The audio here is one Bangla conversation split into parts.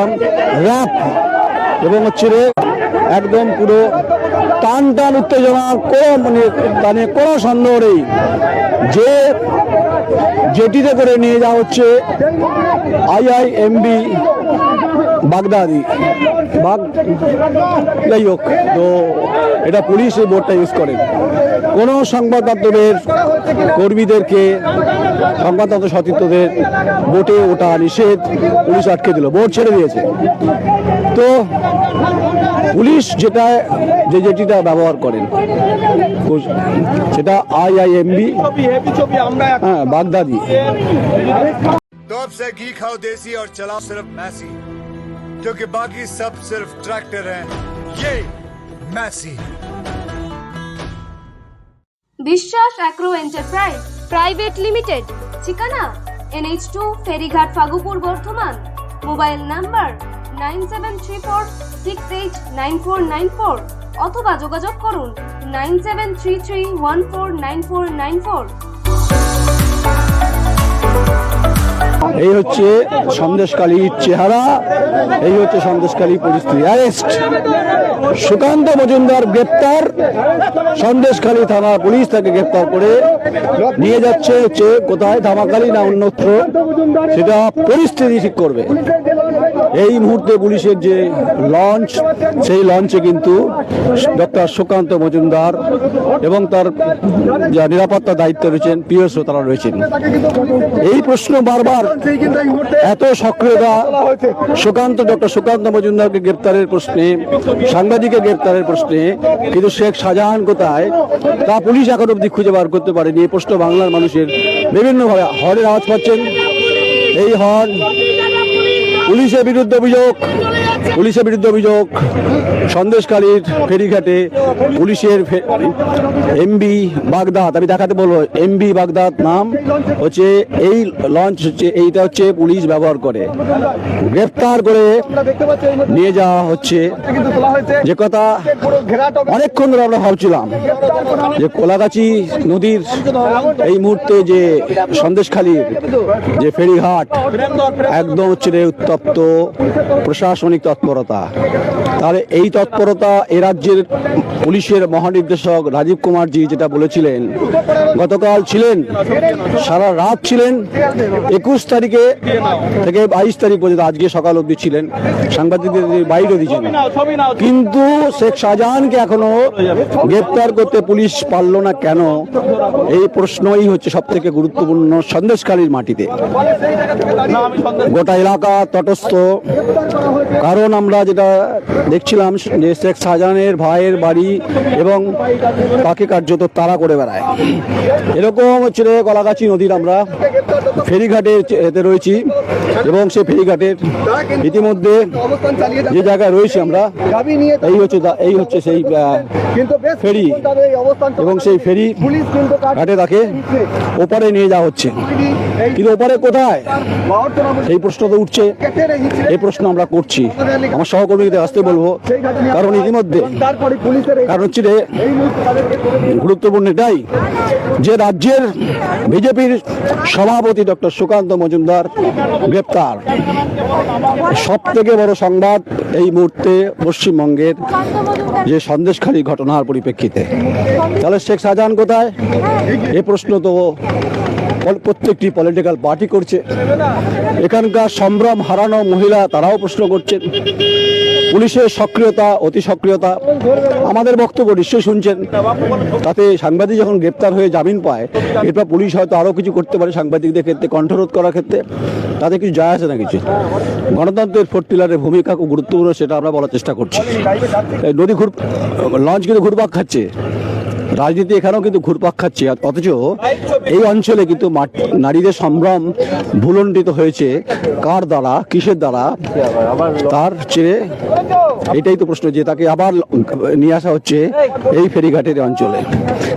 দেখলাম র্যাপ এবং হচ্ছে রে একদম পুরো টান টান উত্তেজনা, মানে কোনো সন্দেহ নেই যে জেটিতে করে নিয়ে যাওয়া হচ্ছে IIMB বাগদাদি যাই হোক। তো এটা পুলিশ এই বোর্ডটা ইউজ করে। কোনো সংবাদপত্রের কর্মীদেরকে, সংবাদপত্র সতীর্থদের বোটে ওঠা নিষেধ, পুলিশ আটকে দিল, বোট ছেড়ে দিয়েছে। তো পুলিশ যেটিটা ব্যবহার করেন সেটা IIMB বাগদাদি। तो अब से घी खाओ देसी और चलाओ सिर्फ मैसी, क्योंकि बाकी सब सिर्फ ट्रैक्टर हैं। ये मैसी। বিশ্বাস অ্যাগ্রো এন্টারপ্রাইজ প্রাইভেট লিমিটেড, ঠিকানা NH2 ফেরিঘাট ফাগুপুর বর্ধমান, মোবাইল নাম্বার 9734689494 অথবা যোগাযোগ করুন 9733149494। এই হচ্ছে সন্দেশখালীর চেহারা, এই হচ্ছে সন্দেশখালী পরিস্থিতি। অ্যারেস্ট সুকান্ত মজুমদার গ্রেপ্তার, সন্দেশখালী থানা পুলিশ তাকে গ্রেপ্তার করে নিয়ে যাচ্ছে হচ্ছে কোথায়, ধামাখালী না অন্যত্র, সেটা পরিস্থিতি ঠিক করবে। এই মুহূর্তে পুলিশের যে লঞ্চ, সেই লঞ্চে কিন্তু ডক্টর সুকান্ত মজুমদার এবং তার যা নিরাপত্তা দায়িত্ব রয়েছেন পিএসও তারা রয়েছেন। এই প্রশ্ন বারবার, এত সক্রিয়তা ডক্টর সুকান্ত মজুমদারকে গ্রেপ্তারের প্রশ্নে, সাংবাদিকের গ্রেপ্তারের প্রশ্নে, কিন্তু শেখ শাহজাহান কোথায় তা পুলিশ এখন অব্দি খুঁজে বার করতে পারেনি। এই প্রশ্ন বাংলার মানুষের বিভিন্নভাবে হর্নের আওয়াজ পাচ্ছেন। এই হর্ন পুলিশের বিরুদ্ধে অভিযোগ সন্দেশখালীর ফেরিঘাটে পুলিশের MB বাগদাদ, আমি দেখাতে বলবো MB বাগদাদ নাম হচ্ছে এই লঞ্চ, হচ্ছে এইটা হচ্ছে পুলিশ ব্যবহার করে, গ্রেফতার করে নিয়ে যাওয়া হচ্ছে। যে কথা অনেকক্ষণ ধরে আমরা ভাবছিলাম যে কোলাগাছি নদীর এই মুহূর্তে যে সন্দেশখালীর যে ফেরিঘাট একদম হচ্ছে উত্তপ্ত, প্রশাসনিক তৎপরতা, তাহলে এই তৎপরতা এ রাজ্যের পুলিশের মহানির্দেশক রাজীব কুমারজি যেটা বলেছিলেন, গতকাল ছিলেন, সারা রাত ছিলেন, 21 তারিখে থেকে 22 তারিখ পর্যন্ত, আজকে সকাল অবধি ছিলেন, সাংবাদিকদের বাইরে দিয়েছেন, কিন্তু শেখ শাহজাহানকে এখনো গ্রেপ্তার করতে পুলিশ পারল না কেন? এই প্রশ্নই হচ্ছে সব থেকে গুরুত্বপূর্ণ সন্দেশখালীর মাটিতে। গোটা এলাকা তটস্থ, কারণ আমরা যেটা দেখছিলাম যে শেখ শাহজাহানের ভাইয়ের বাড়ি এবং তাকে কার্যত তাড়া করে বেড়ায়। এরকম হচ্ছে কলাগাছি নদীর আমরা ফেরিঘাটে এতে রয়েছি এবং সেই ফেরিঘাটের ইতিমধ্যে যে জায়গায় রয়েছি আমরা, এই হচ্ছে সেই ফেরি এবং সেই ফেরি ঘাটে তাকে ওপারে নিয়ে যাওয়া হচ্ছে। কিন্তু ওপারে কোথায়, সেই প্রশ্ন তো উঠছে। এই প্রশ্ন আমরা করছি, আমার সহকর্মীদের আসতে বলবো, কারণ ইতিমধ্যে কারণ হচ্ছে গুরুত্বপূর্ণ এটাই যে রাজ্যের বিজেপির সভাপতি ডক্টর সুকান্ত মজুমদার গ্রেপ্তার। সব থেকে বড় সংবাদ এই মুহূর্তে পশ্চিমবঙ্গের যে সন্দেশখালী ঘটনার পরিপ্রেক্ষিতে। তাহলে শেখ শাহজাহান কোথায়, এ প্রশ্ন তো প্রত্যেকটি পলিটিক্যাল পার্টি করছে। এখানকার সম্ভ্রম হারানো মহিলা তারাও প্রশ্ন করছেন। পুলিশের সক্রিয়তা, অতি সক্রিয়তা, আমাদের বক্তব্য নিশ্চয়ই শুনছেন। তাতে সাংবাদিক যখন গ্রেপ্তার হয়ে জামিন পায়, এরপর পুলিশ হয়তো আরও কিছু করতে পারে সাংবাদিকদের ক্ষেত্রে, কণ্ঠরোধ করার ক্ষেত্রে, তাতে কিছু যায় আসে না কিছু। গণতন্ত্রের 4 পিলারের ভূমিকা খুব গুরুত্বপূর্ণ, সেটা আমরা বলার চেষ্টা করছি। লঞ্চ কিন্তু ঘুরপাক খাচ্ছে, রাজনীতি এখানেও কিন্তু ঘুরপাক খাচ্ছে, অথচ এই অঞ্চলে কিন্তু নারীদের সম্ভ্রম ভুলণ্ঠিত হয়েছে কার দ্বারা, কিসের দ্বারা, তার চেয়ে এটাই তো প্রশ্ন, যে তাকে আবার নিয়ে আসা হচ্ছে এই ফেরিঘাটের অঞ্চলে।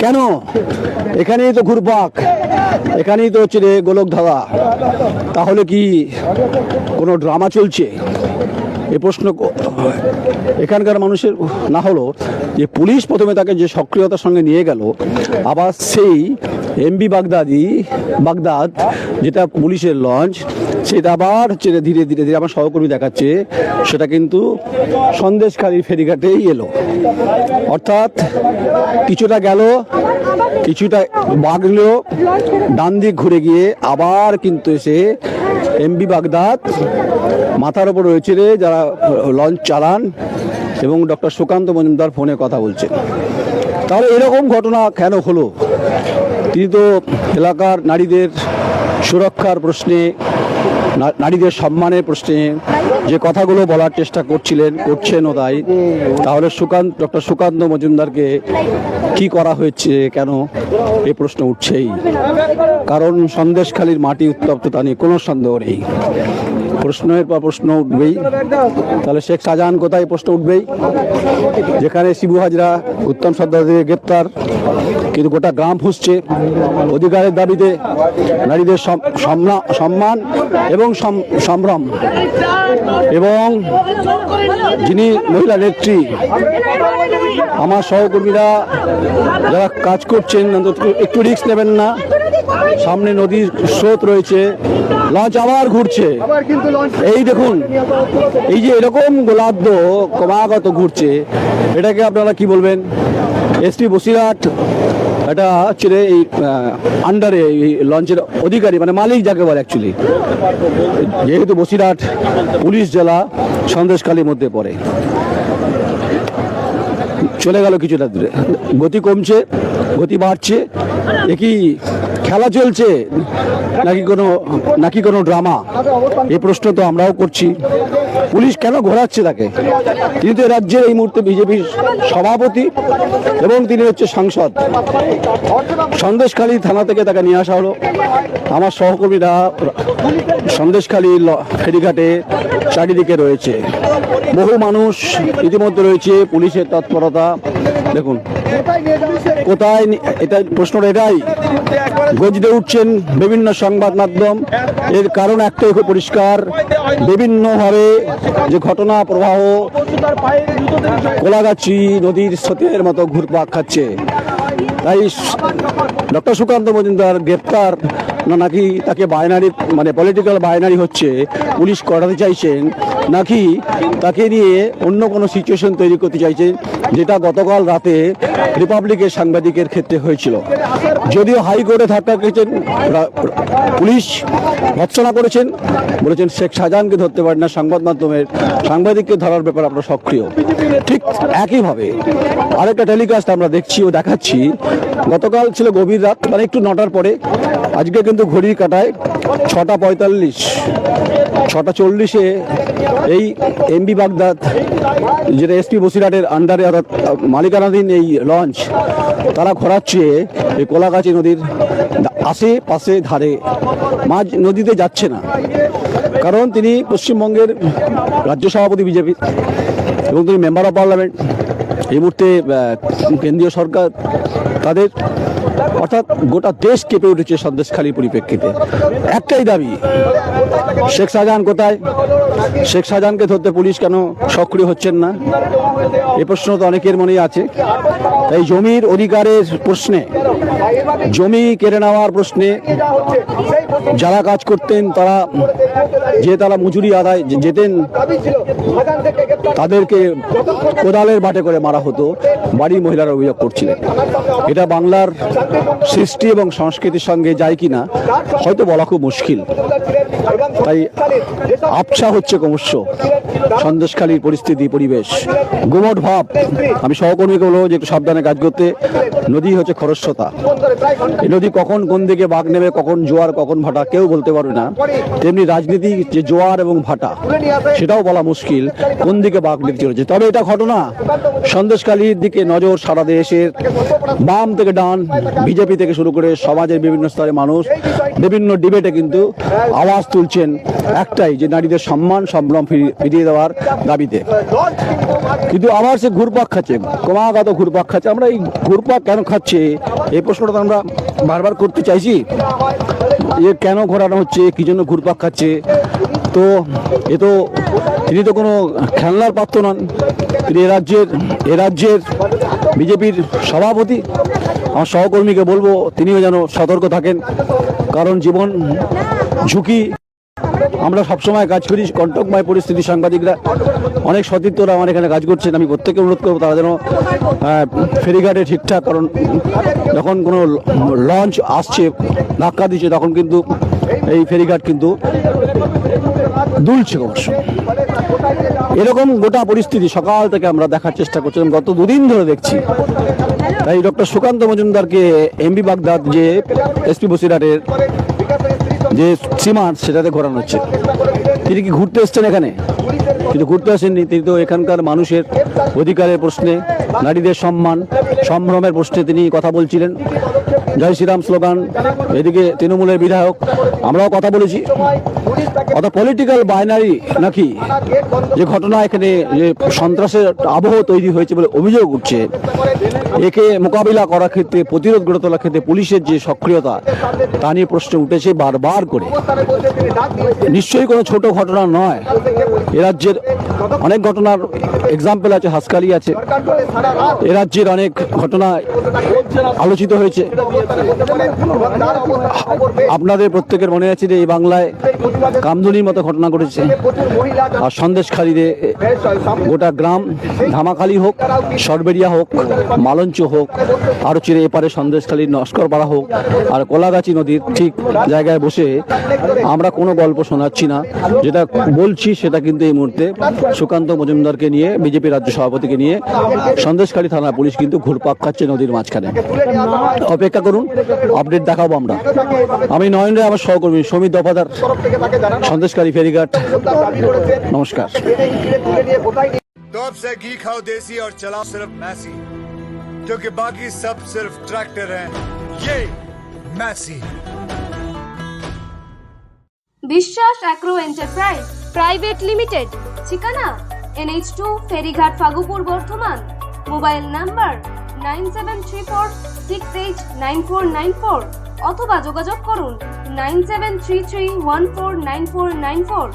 কেন? এখানেই তো ঘুরপাক, এখানেই তো হচ্ছে গোলক ধাঁধা। তাহলে কি কোনো ড্রামা চলছে? এ প্রশ্ন এখানকার মানুষের না হলো যে পুলিশ প্রথমে তাকে যে সক্রিয়তার সঙ্গে নিয়ে গেল, আবার সেই এমবি বাগদাদ যেটা পুলিশের লঞ্চ, সেটা আবার হচ্ছে ধীরে ধীরে ধীরে আমার সহকর্মী দেখাচ্ছে সেটা কিন্তু সন্দেশখালীর ফেরিঘাটেই এলো। অর্থাৎ কিছুটা গেল, কিছুটা বাগলো, ডান দিক ঘুরে গিয়ে আবার কিন্তু এসে এমবি বাগদাদ মাথার ওপর রয়েছে রে যারা লঞ্চ চালান এবং ডক্টর সুকান্ত মজুমদার ফোনে কথা বলছেন। তাহলে এরকম ঘটনা কেন হলো? তিনি তো এলাকার নারীদের সুরক্ষার প্রশ্নে, নারীদের সম্মানের প্রশ্নে যে কথাগুলো বলার চেষ্টা করছেনও তাই। তাহলে ডক্টর সুকান্ত মজুমদারকে কি করা হয়েছে, কেন এই প্রশ্ন উঠছেই। কারণ সন্দেশখালীর মাটি উত্তপ্ততা নিয়ে কোনো সন্দেহ নেই, প্রশ্নের পর প্রশ্ন উঠবেই। তাহলে শেখ শাহজাহান কোথায়, প্রশ্ন উঠবেই। যেখানে শিবু হাজরা, উত্তম সর্দারদের গ্রেপ্তার, কিন্তু গোটা গ্রাম ফুঁসছে অধিকারের দাবিতে, নারীদের সম্মান এবং সম্ভ্রম, এবং যিনি মহিলা নেত্রী, আমার সহকর্মীরা যারা কাজ করছেন একটু রিস্ক নেবেন না। সামনে নদীর স্রোত রয়েছে, লঞ্চ আবার ঘুরছে, এই দেখুন, এই যে এরকম গোলার্ধ ক্রমাগত ঘুরছে, এটাকে আপনারা কি বলবেন? এসপি বসিরহাট এটা হচ্ছে এই আন্ডারে এই লঞ্চের অধিকারী, মানে মালিক যাকে বলে অ্যাকচুয়ালি, যেহেতু বসিরহাট পুলিশ জেলা সন্দেশখালীর মধ্যে পড়ে। চলে গেল কিছুটা দূরে, গতি কমছে, গতি বাড়ছে। এ কি খেলা চলছে নাকি কোনো ড্রামা? এই প্রশ্ন তো আমরাও করছি। পুলিশ কেন ঘোরাচ্ছে তাকে? তিনি তো রাজ্যের এই মুহূর্তে বিজেপির সভাপতি এবং তিনি হচ্ছে সাংসদ। সন্দেশখালী থানা থেকে তাকে নিয়ে আসা হলো। আমার সহকর্মীরা সন্দেশখালী ফেরিঘাটে চারিদিকে রয়েছে, বহু মানুষ ইতিমধ্যে রয়েছে, পুলিশের তৎপরতা দেখুন কোথায়। এটা প্রশ্নটা এটাই গর্জে উঠছেন বিভিন্ন সংবাদ মাধ্যম। এর কারণ একটাই খুব পরিষ্কার, বিভিন্নভাবে যে ঘটনা প্রবাহ কোলাগাছি নদীর স্রোতের মতো ঘুরপাক খাচ্ছে। তাই ডক্টর সুকান্ত মজুমদার গ্রেপ্তার নাকি তাকে বাইনারি, মানে পলিটিক্যাল বাইনারি হচ্ছে পুলিশ করাতে চাইছেন, নাকি তাকে নিয়ে অন্য কোনো সিচুয়েশন তৈরি করতে চাইছেন, যেটা গতকাল রাতে রিপাবলিকের সাংবাদিকের ক্ষেত্রে হয়েছিল। যদিও হাইকোর্টে ধাক্কা খেয়েছেন, পুলিশ ভৎসনা করেছেন, বলেছেন শেখ শাহজাহানকে ধরতে পারেন না, সংবাদ মাধ্যমের সাংবাদিককে ধরার ব্যাপারে আমরা সক্রিয়। ঠিক একইভাবে আরেকটা টেলিকাস্ট আমরা দেখছি ও দেখাচ্ছি, গতকাল ছিল গভীর রাত, মানে একটু 9টার পরে, আজকে কিন্তু ঘড়ির কাটায় 6:45, 6:40-এ এই এমবি বাগদাদ যেটা এসপি বসিরহাটের আন্ডারে অর্থাৎ মালিকানাধীন এই লঞ্চ, তারা ঘোরাচ্ছে এই কোলাগাছি নদীর আশেপাশে ধারে, মাঝ নদীতে যাচ্ছে না। কারণ তিনি পশ্চিমবঙ্গের রাজ্য সভাপতি বিজেপি এবং তিনি মেম্বার অফ পার্লামেন্ট, এই মুহূর্তে কেন্দ্রীয় সরকার তাদের, অর্থাৎ গোটা দেশ কেঁপে উঠেছে সন্দেশখালীর পরিপ্রেক্ষিতে। একটাই দাবি, শেখ শাহজাহান কোথায়? শেখ শাহজাহানকে ধরতে পুলিশ কেন সক্রিয় হচ্ছেন না? এই প্রশ্ন তো অনেকের মনেই আছে। এই জমির অধিকারের প্রশ্নে, জমি কেড়ে নেওয়ার প্রশ্নে যারা কাজ করতেন, তারা মজুরি আদায় যেতেন, তাদেরকে কোদালের বাটে করে মারা হতো, বাড়ির মহিলারা অভিযোগ করছিলেন। এটা বাংলার সৃষ্টি এবং সংস্কৃতির সঙ্গে যায় কিনা হয়তো বলা খুব মুশকিল। তাই আবছা হচ্ছে ক্রমশ সন্দেশখালীর পরিস্থিতি, পরিবেশ, গুমট ভাব। আমি সহকর্মীকে বলবো যে একটু সাবধানে কাজ করতে। নদী হচ্ছে খরস্রোতা, এই নদী কখন কোন দিকে বাঁক নেবে, কখন জোয়ার, কখন ভাটা কেউ বলতে পারবে না। তেমনি রাজনীতি যে জোয়ার এবং ভাটা, সেটাও বলা মুশকিল কোন দিকে বাঁক নিতে চলেছে। তবে এটা ঘটনা, সন্দেশখালীর দিকে নজর সারা দেশের, বাম থেকে ডান, বিজেপি থেকে শুরু করে সমাজের বিভিন্ন স্তরে মানুষ বিভিন্ন ডিবেটে কিন্তু আওয়াজ তুলছেন একটাই, যে নারীদের সম্মান সম্ভ্রম ফিরিয়ে দেওয়ার দাবিতে। কিন্তু আবার সে ঘুরপাক খাচ্ছে, ক্রমাগত ঘুরপাক খাচ্ছে। আমরা এই ঘুরপাক কেন খাচ্ছে এই প্রশ্নটা আমরা বারবার করতে চাইছি, যে কেন ঘোরানো হচ্ছে, কি জন্য ঘুরপাক খাচ্ছে। তো তিনি তো কোনো খেলনার পাত্র নন, তিনি এ রাজ্যের বিজেপির সভাপতি। আমার সহকর্মীকে বলবো তিনিও যেন সতর্ক থাকেন, কারণ জীবন ঝুঁকি। আমরা সবসময় কাজ করি কণ্টকময় পরিস্থিতি, সাংবাদিকরা অনেক সতীর্থরা আমার এখানে কাজ করছেন। আমি প্রত্যেককে অনুরোধ করবো তারা যেন ফেরিঘাটে ঠিকঠাক, কারণ যখন কোনো লঞ্চ আসছে ধাক্কা দিচ্ছে তখন কিন্তু এই ফেরিঘাট কিন্তু দুলছে অবশ্য। এরকম গোটা পরিস্থিতি সকাল থেকে আমরা দেখার চেষ্টা করছিলাম, গত দুদিন ধরে দেখছি। তাই ডক্টর সুকান্ত মজুমদারকে এমবি বাগদাদ যে এসপি বসিরহাটের যে সীমান্ত সেটাতে ঘোরানো হচ্ছে। তিনি কি ঘুরতে এসছেন এখানে? কিন্তু ঘুরতে আসেননি, তিনি তো এখানকার মানুষের অধিকারের প্রশ্নে, নারীদের সম্মান সম্ভ্রমের প্রশ্নে তিনি কথা বলছিলেন। জয় শ্রীরাম স্লোগান, এদিকে তৃণমূলের বিধায়ক, আমরাও কথা বলেছি। অত পলিটিক্যাল বাইনারি নাকি যে ঘটনা এখানে যে সন্ত্রাসের আবহ তৈরি হয়েছে বলে অভিযোগ উঠছে, একে মোকাবিলা করার ক্ষেত্রে, প্রতিরোধ গড়ে তোলার ক্ষেত্রে পুলিশের যে সক্রিয়তা তা নিয়ে প্রশ্ন উঠেছে বারবার করে। নিশ্চয়ই কোনো ছোট ঘটনা নয়, এ রাজ্যের অনেক ঘটনার এক্সাম্পল আছে, হাসকালি আছে, এ রাজ্যের অনেক ঘটনা আলোচিত হয়েছে। আপনাদের প্রত্যেকের মনে আছে যে এই বাংলায় কামদুনির মতো ঘটনা ঘটেছে, আর সন্দেশখালীতে গোটা গ্রাম, ধামাখালি হোক, সরবেরিয়া হোক, মালঞ্চ হোক, আরও চিরে এপারে সন্দেশখালীর নস্করপাড়া হোক, আর কোলাগাছি নদীর ঠিক জায়গায় বসে আমরা কোনো গল্প শোনাচ্ছি না, যেটা বলছি সেটা কিন্তু এই মুহূর্তে সুকান্ত মজুমদারকে নিয়ে, বিজেপি রাজ্য সভাপতিকে নিয়ে সন্দেশখালী থানা পুলিশ কিন্তু ঘুরপাক খাচ্ছে নদীর মাঝখানে। অপেক্ষা করুন, আপডেট দেখাবো আমরা। আমি নয়ন রায়, আমার সহকর্মী সমীর দফাদার, সন্দেশখালী ফেরিঘাট। নমস্কার। तो अब से घी खाओ देसी और चलाओ सिर्फ मैसी, क्योंकि बाकी सब सिर्फ ट्रैक्टर हैं। ये मैसी। বিশ্বাস অ্যাগ্রো এন্টারপ্রাইজ প্রাইভেট লিমিটেড, ঠিকানা NH2 ফেরিঘাট ফাগুপুর বর্ধমান। মোবাইল নাম্বার 9734689494 অথবা যোগাযোগ করুন 9733149494।